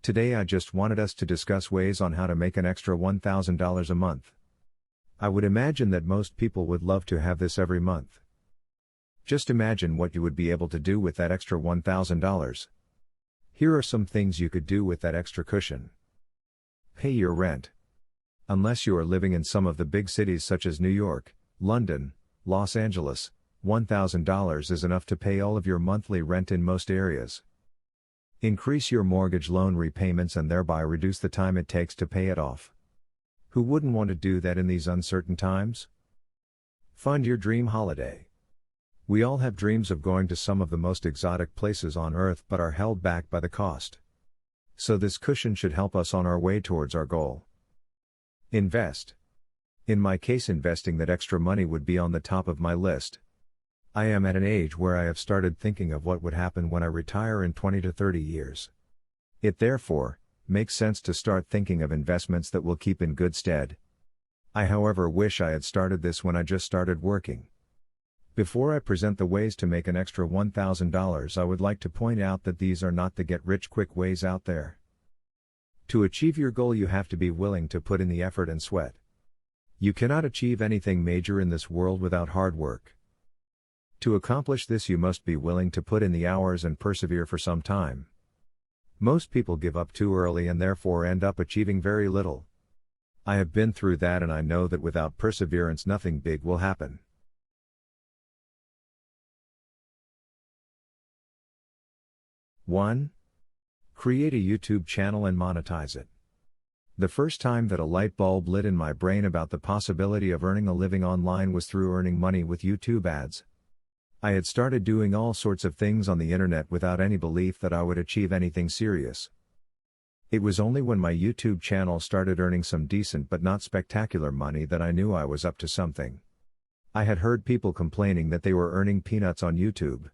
Today I just wanted us to discuss ways on how to make an extra $1,000 a month. I would imagine that most people would love to have this every month. Just imagine what you would be able to do with that extra $1,000. Here are some things you could do with that extra cushion. Pay your rent. Unless you are living in some of the big cities such as New York, London, Los Angeles, $1,000 is enough to pay all of your monthly rent in most areas. Increase your mortgage loan repayments and thereby reduce the time it takes to pay it off. Who wouldn't want to do that in these uncertain times? Fund your dream holiday. We all have dreams of going to some of the most exotic places on earth but are held back by the cost. So this cushion should help us on our way towards our goal. Invest. In my case, investing that extra money would be on the top of my list. I am at an age where I have started thinking of what would happen when I retire in 20 to 30 years. It therefore makes sense to start thinking of investments that will keep in good stead. I however wish I had started this when I just started working. Before I present the ways to make an extra $1,000, I would like to point out that these are not the get-rich-quick ways out there. To achieve your goal, you have to be willing to put in the effort and sweat. You cannot achieve anything major in this world without hard work. To accomplish this, you must be willing to put in the hours and persevere for some time. Most people give up too early and therefore end up achieving very little. I have been through that and I know that without perseverance nothing big will happen. One. Create a YouTube channel and monetize it. The first time that a light bulb lit in my brain about the possibility of earning a living online was through earning money with YouTube ads. I had started doing all sorts of things on the internet without any belief that I would achieve anything serious. It was only when my YouTube channel started earning some decent but not spectacular money that I knew I was up to something. I had heard people complaining that they were earning peanuts on YouTube.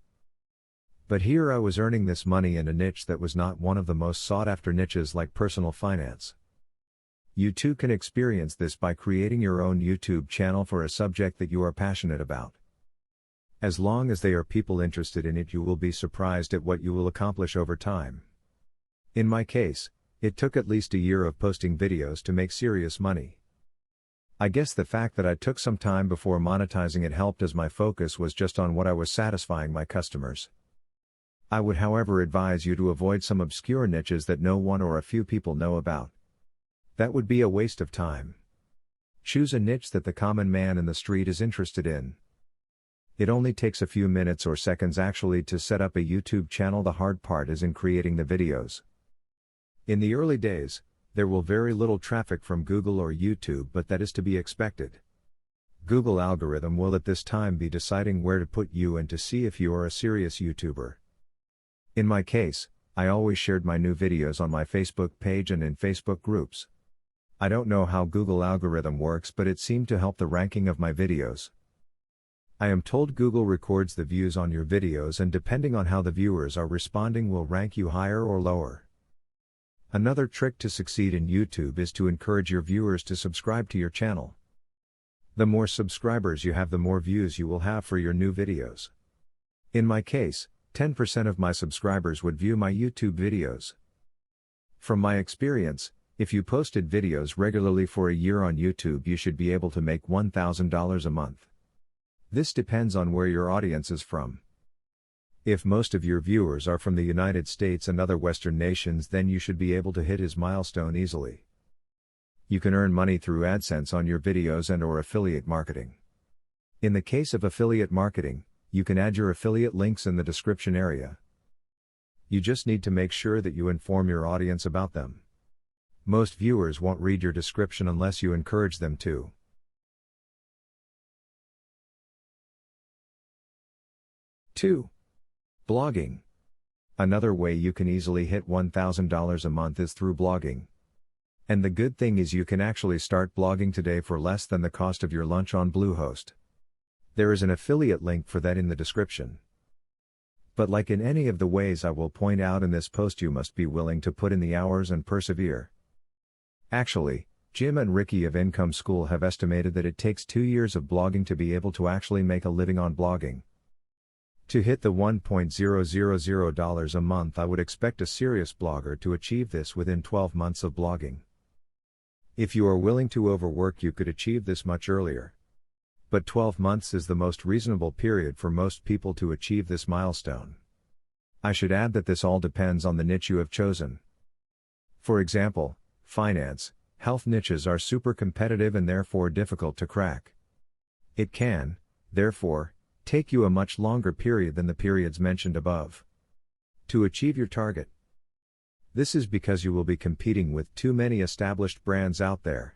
But here I was earning this money in a niche that was not one of the most sought-after niches like personal finance. You too can experience this by creating your own YouTube channel for a subject that you are passionate about. As long as they are people interested in it, you will be surprised at what you will accomplish over time. In my case, it took at least a year of posting videos to make serious money. I guess the fact that I took some time before monetizing it helped, as my focus was just on what I was satisfying my customers. I would however advise you to avoid some obscure niches that no one or a few people know about. That would be a waste of time. Choose a niche that the common man in the street is interested in. It only takes a few minutes or seconds actually to set up a YouTube channel. The hard part is in creating the videos. In the early days, there will very little traffic from Google or YouTube, but that is to be expected. Google algorithm will at this time be deciding where to put you and to see if you are a serious YouTuber. In my case, I always shared my new videos on my Facebook page and in Facebook groups. I don't know how Google algorithm works, but it seemed to help the ranking of my videos. I am told Google records the views on your videos and depending on how the viewers are responding will rank you higher or lower. Another trick to succeed in YouTube is to encourage your viewers to subscribe to your channel. The more subscribers you have, the more views you will have for your new videos. In my case, 10% of my subscribers would view my YouTube videos. From my experience, if you posted videos regularly for a year on YouTube, you should be able to make $1,000 a month. This depends on where your audience is from. If most of your viewers are from the United States and other Western nations, then you should be able to hit his milestone easily. You can earn money through AdSense on your videos and/or affiliate marketing. In the case of affiliate marketing, you can add your affiliate links in the description area. You just need to make sure that you inform your audience about them. Most viewers won't read your description unless you encourage them to. 2. Blogging. Another way you can easily hit $1,000 a month is through blogging. And the good thing is you can actually start blogging today for less than the cost of your lunch on Bluehost. There is an affiliate link for that in the description. But like in any of the ways I will point out in this post, you must be willing to put in the hours and persevere. Actually, Jim and Ricky of Income School have estimated that it takes 2 years of blogging to be able to actually make a living on blogging. To hit the $1,000 a month, I would expect a serious blogger to achieve this within 12 months of blogging. If you are willing to overwork, you could achieve this much earlier. But 12 months is the most reasonable period for most people to achieve this milestone. I should add that this all depends on the niche you have chosen. For example, finance, health niches are super competitive and therefore difficult to crack. It can, therefore, take you a much longer period than the periods mentioned above to achieve your target. This is because you will be competing with too many established brands out there.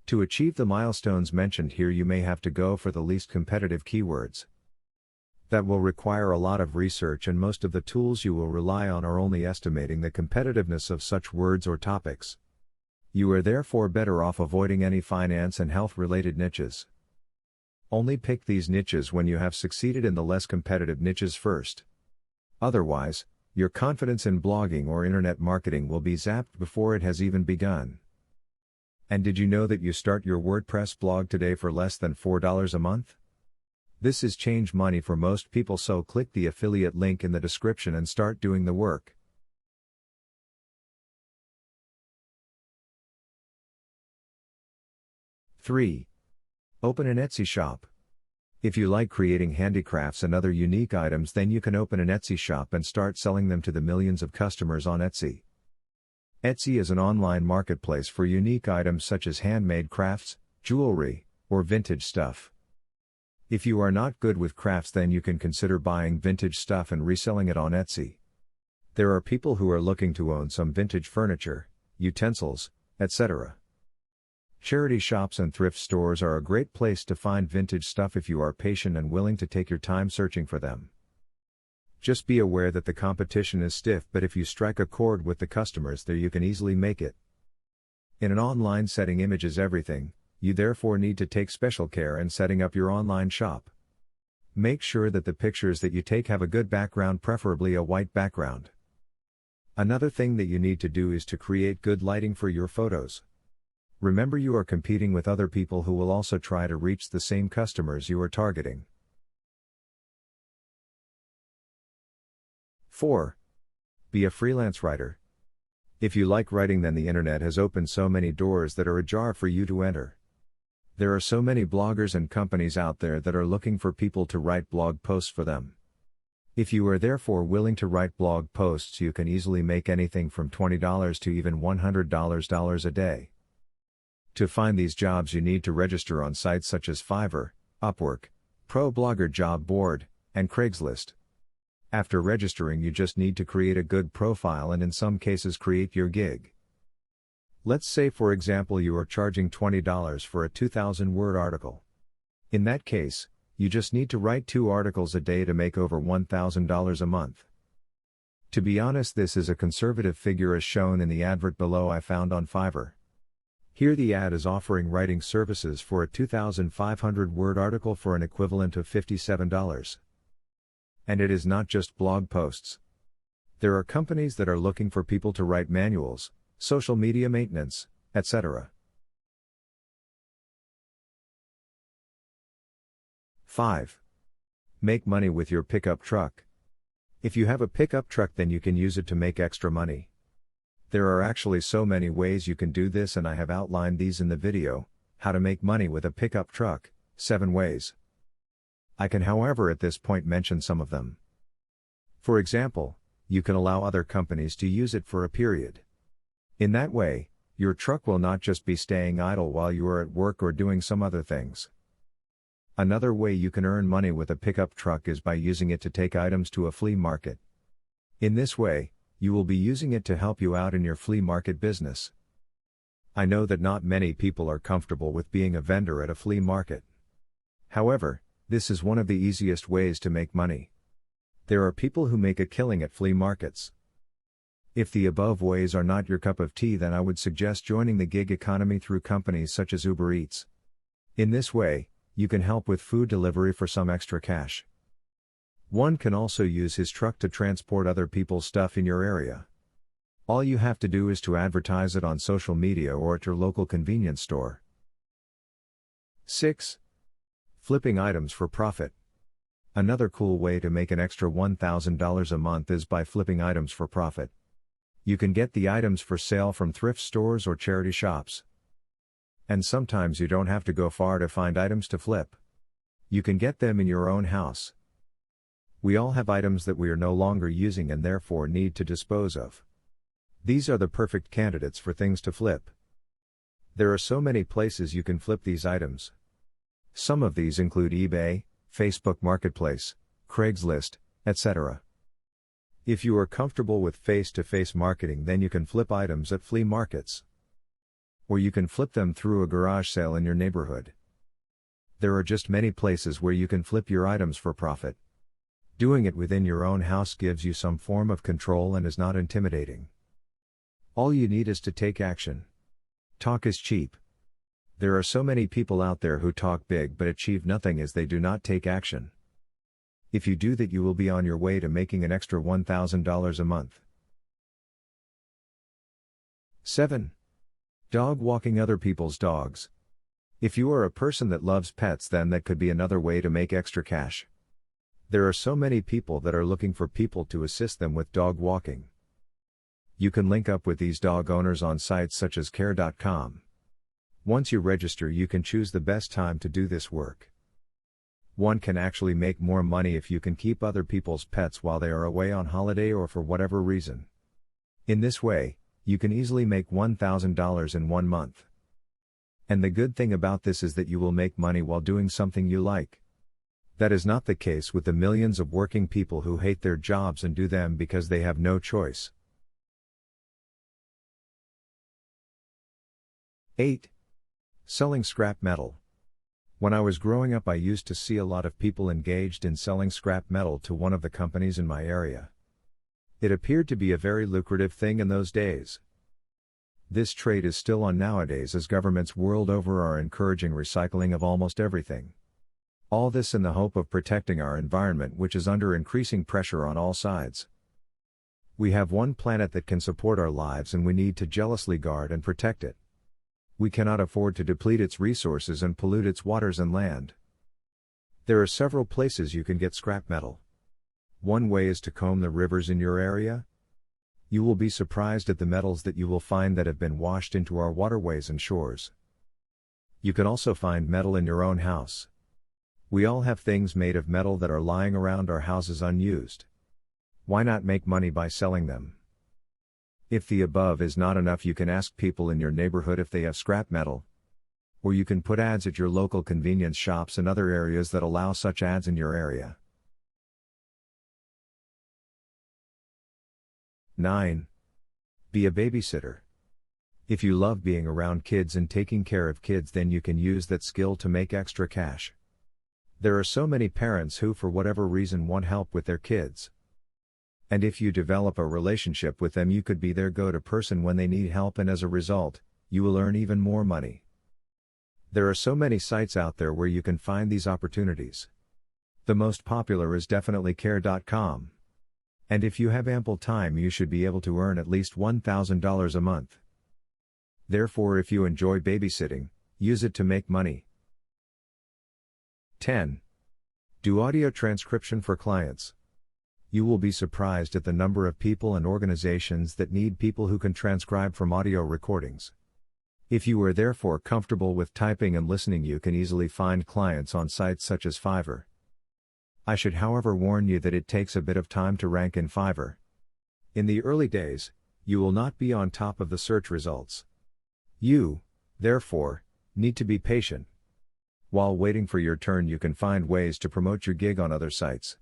To achieve the milestones mentioned here, you may have to go for the least competitive keywords. That will require a lot of research, and most of the tools you will rely on are only estimating the competitiveness of such words or topics. You are therefore better off avoiding any finance and health related niches. Only pick these niches when you have succeeded in the less competitive niches first. Otherwise, your confidence in blogging or internet marketing will be zapped before it has even begun. And did you know that you start your WordPress blog today for less than $4 a month? This is change money for most people, so click the affiliate link in the description and start doing the work. Three. Open an Etsy shop. If you like creating handicrafts and other unique items, then you can open an Etsy shop and start selling them to the millions of customers on Etsy. Etsy is an online marketplace for unique items such as handmade crafts, jewelry, or vintage stuff. If you are not good with crafts, then you can consider buying vintage stuff and reselling it on Etsy. There are people who are looking to own some vintage furniture, utensils, etc. Charity shops and thrift stores are a great place to find vintage stuff if you are patient and willing to take your time searching for them. Just be aware that the competition is stiff, but if you strike a chord with the customers there, you can easily make it. In an online setting, image is everything. You therefore need to take special care in setting up your online shop. Make sure that the pictures that you take have a good background, preferably a white background. Another thing that you need to do is to create good lighting for your photos. Remember, you are competing with other people who will also try to reach the same customers you are targeting. 4. Be a freelance writer. If you like writing, then the internet has opened so many doors that are ajar for you to enter. There are so many bloggers and companies out there that are looking for people to write blog posts for them. If you are therefore willing to write blog posts, you can easily make anything from $20 to even $100 a day. To find these jobs, you need to register on sites such as Fiverr, Upwork, ProBlogger Job Board, and Craigslist. After registering, you just need to create a good profile and in some cases create your gig. Let's say, for example, you are charging $20 for a 2,000-word article. In that case, you just need to write 2 articles a day to make over $1,000 a month. To be honest, this is a conservative figure as shown in the advert below I found on Fiverr. Here the ad is offering writing services for a 2,500-word article for an equivalent of $57. And it is not just blog posts. There are companies that are looking for people to write manuals, social media maintenance, etc. 5. Make money with your pickup truck. If you have a pickup truck, then you can use it to make extra money. There are actually so many ways you can do this, and I have outlined these in the video, How to Make Money with a Pickup Truck, 7 Ways. I can, however, at this point mention some of them. For example, you can allow other companies to use it for a period. In that way, your truck will not just be staying idle while you are at work or doing some other things. Another way you can earn money with a pickup truck is by using it to take items to a flea market. In this way, you will be using it to help you out in your flea market business. I know that not many people are comfortable with being a vendor at a flea market. However, this is one of the easiest ways to make money. There are people who make a killing at flea markets. If the above ways are not your cup of tea, then I would suggest joining the gig economy through companies such as Uber Eats. In this way, you can help with food delivery for some extra cash. One can also use his truck to transport other people's stuff in your area. All you have to do is to advertise it on social media or at your local convenience store. 6. Flipping items for profit. Another cool way to make an extra $1,000 a month is by flipping items for profit. You can get the items for sale from thrift stores or charity shops. And sometimes you don't have to go far to find items to flip. You can get them in your own house. We all have items that we are no longer using and therefore need to dispose of. These are the perfect candidates for things to flip. There are so many places you can flip these items. Some of these include eBay, Facebook Marketplace, Craigslist, etc. If you are comfortable with face-to-face marketing, then you can flip items at flea markets. Or you can flip them through a garage sale in your neighborhood. There are just many places where you can flip your items for profit. Doing it within your own house gives you some form of control and is not intimidating. All you need is to take action. Talk is cheap. There are so many people out there who talk big but achieve nothing as they do not take action. If you do that, you will be on your way to making an extra $1,000 a month. 7. Dog walking other people's dogs. If you are a person that loves pets, then that could be another way to make extra cash. There are so many people that are looking for people to assist them with dog walking. You can link up with these dog owners on sites such as care.com. Once you register, you can choose the best time to do this work. One can actually make more money if you can keep other people's pets while they are away on holiday or for whatever reason. In this way, you can easily make $1,000 in 1 month. And the good thing about this is that you will make money while doing something you like. That is not the case with the millions of working people who hate their jobs and do them because they have no choice. 8. Selling scrap metal. When I was growing up, I used to see a lot of people engaged in selling scrap metal to one of the companies in my area. It appeared to be a very lucrative thing in those days. This trade is still on nowadays as governments world over are encouraging recycling of almost everything. All this in the hope of protecting our environment, which is under increasing pressure on all sides. We have one planet that can support our lives and we need to jealously guard and protect it. We cannot afford to deplete its resources and pollute its waters and land. There are several places you can get scrap metal. One way is to comb the rivers in your area. You will be surprised at the metals that you will find that have been washed into our waterways and shores. You can also find metal in your own house. We all have things made of metal that are lying around our houses unused. Why not make money by selling them? If the above is not enough, you can ask people in your neighborhood if they have scrap metal. Or you can put ads at your local convenience shops and other areas that allow such ads in your area. 9. Be a babysitter. If you love being around kids and taking care of kids, then you can use that skill to make extra cash. There are so many parents who for whatever reason want help with their kids. And if you develop a relationship with them, you could be their go-to person when they need help, and as a result, you will earn even more money. There are so many sites out there where you can find these opportunities. The most popular is definitely care.com. And if you have ample time, you should be able to earn at least $1,000 a month. Therefore, if you enjoy babysitting, use it to make money. 10. Do audio transcription for clients. You will be surprised at the number of people and organizations that need people who can transcribe from audio recordings. If you are therefore comfortable with typing and listening, you can easily find clients on sites such as Fiverr. I should however warn you that it takes a bit of time to rank in Fiverr. In the early days, you will not be on top of the search results. You, therefore, need to be patient. While waiting for your turn, you can find ways to promote your gig on other sites.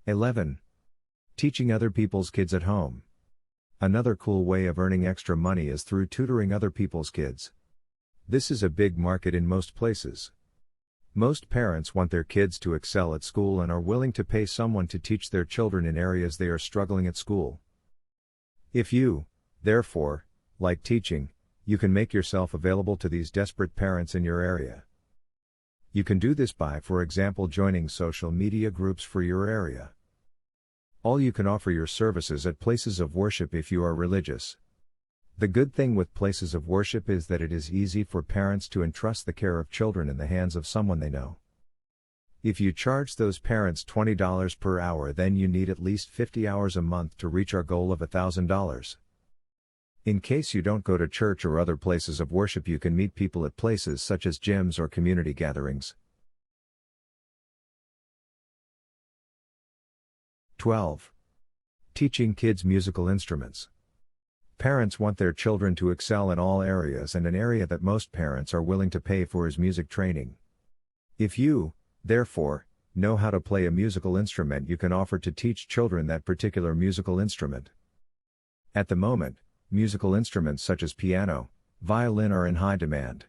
11. Teaching other people's kids at home. Another cool way of earning extra money is through tutoring other people's kids. This is a big market in most places. Most parents want their kids to excel at school and are willing to pay someone to teach their children in areas they are struggling at school. If you, therefore, like teaching, you can make yourself available to these desperate parents in your area. You can do this by, for example, joining social media groups for your area. All you can offer your services at places of worship if you are religious. The good thing with places of worship is that it is easy for parents to entrust the care of children in the hands of someone they know. If you charge those parents $20 per hour, then you need at least 50 hours a month to reach our goal of $1,000. In case you don't go to church or other places of worship, you can meet people at places such as gyms or community gatherings. 12. Teaching kids musical instruments. Parents want their children to excel in all areas, and an area that most parents are willing to pay for is music training. If you, therefore, know how to play a musical instrument, you can offer to teach children that particular musical instrument. At the moment, musical instruments such as piano, violin are in high demand.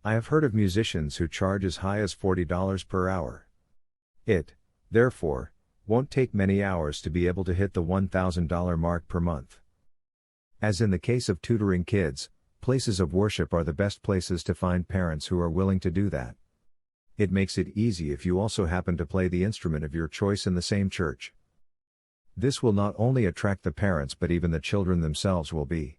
I have heard of musicians who charge as high as $40 per hour. It, therefore, won't take many hours to be able to hit the $1,000 mark per month. As in the case of tutoring kids, places of worship are the best places to find parents who are willing to do that. It makes it easy if you also happen to play the instrument of your choice in the same church. This will not only attract the parents but even the children themselves will be.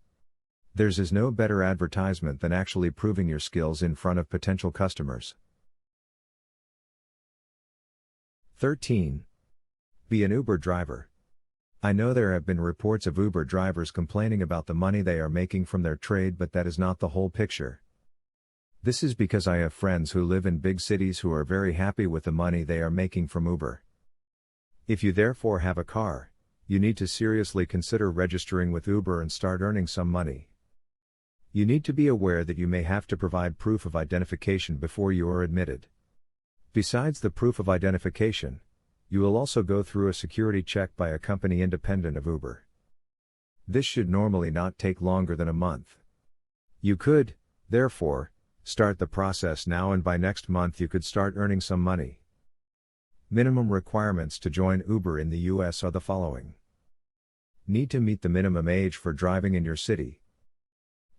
Theirs is no better advertisement than actually proving your skills in front of potential customers. 13. Be an Uber driver. I know there have been reports of Uber drivers complaining about the money they are making from their trade, but that is not the whole picture. This is because I have friends who live in big cities who are very happy with the money they are making from Uber. If you therefore have a car, you need to seriously consider registering with Uber and start earning some money. You need to be aware that you may have to provide proof of identification before you are admitted. Besides the proof of identification, you will also go through a security check by a company independent of Uber. This should normally not take longer than a month. You could, therefore, start the process now, and by next month you could start earning some money. Minimum requirements to join Uber in the US are the following. Need to meet the minimum age for driving in your city.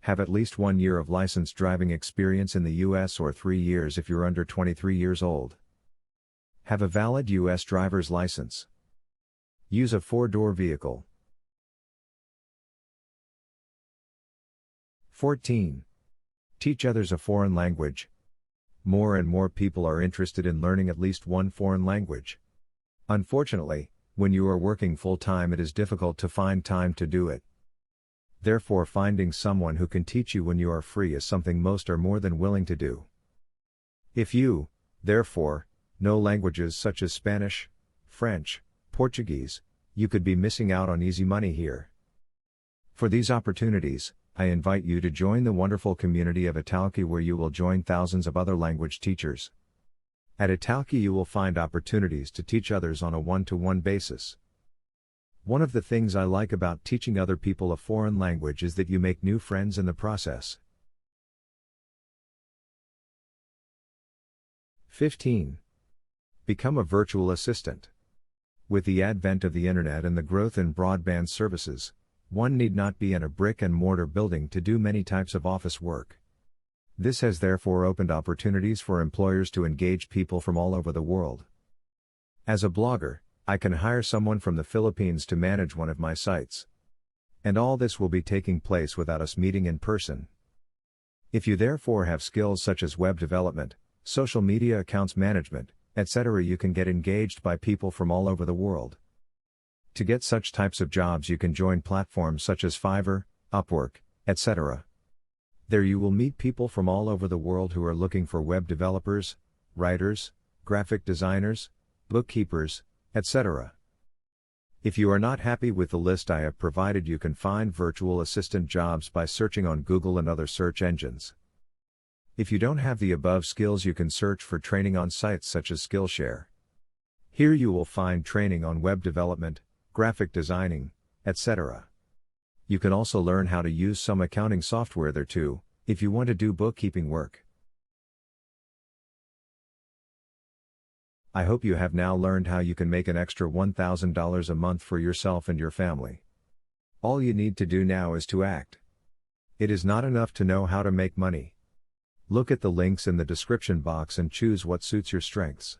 Have at least 1 year of licensed driving experience in the US or 3 years if you're under 23 years old. Have a valid US driver's license. Use a 4-door vehicle. 14. Teach others a foreign language. More and more people are interested in learning at least one foreign language. Unfortunately, when you are working full-time, it is difficult to find time to do it. Therefore, finding someone who can teach you when you are free is something most are more than willing to do. If you, therefore, know languages such as Spanish, French, Portuguese, you could be missing out on easy money here. For these opportunities, I invite you to join the wonderful community of Italki, where you will join thousands of other language teachers. At Italki you will find opportunities to teach others on a one-to-one basis. One of the things I like about teaching other people a foreign language is that you make new friends in the process. 15. Become a virtual assistant. With the advent of the internet and the growth in broadband services, one need not be in a brick-and-mortar building to do many types of office work. This has therefore opened opportunities for employers to engage people from all over the world. As a blogger, I can hire someone from the Philippines to manage one of my sites. And all this will be taking place without us meeting in person. If you therefore have skills such as web development, social media accounts management, etc., you can get engaged by people from all over the world. To get such types of jobs, you can join platforms such as Fiverr, Upwork, etc. There you will meet people from all over the world who are looking for web developers, writers, graphic designers, bookkeepers, etc. If you are not happy with the list I have provided, you can find virtual assistant jobs by searching on Google and other search engines. If you don't have the above skills, you can search for training on sites such as Skillshare. Here you will find training on web development, graphic designing, etc. You can also learn how to use some accounting software there too, if you want to do bookkeeping work. I hope you have now learned how you can make an extra $1,000 a month for yourself and your family. All you need to do now is to act. It is not enough to know how to make money. Look at the links in the description box and choose what suits your strengths.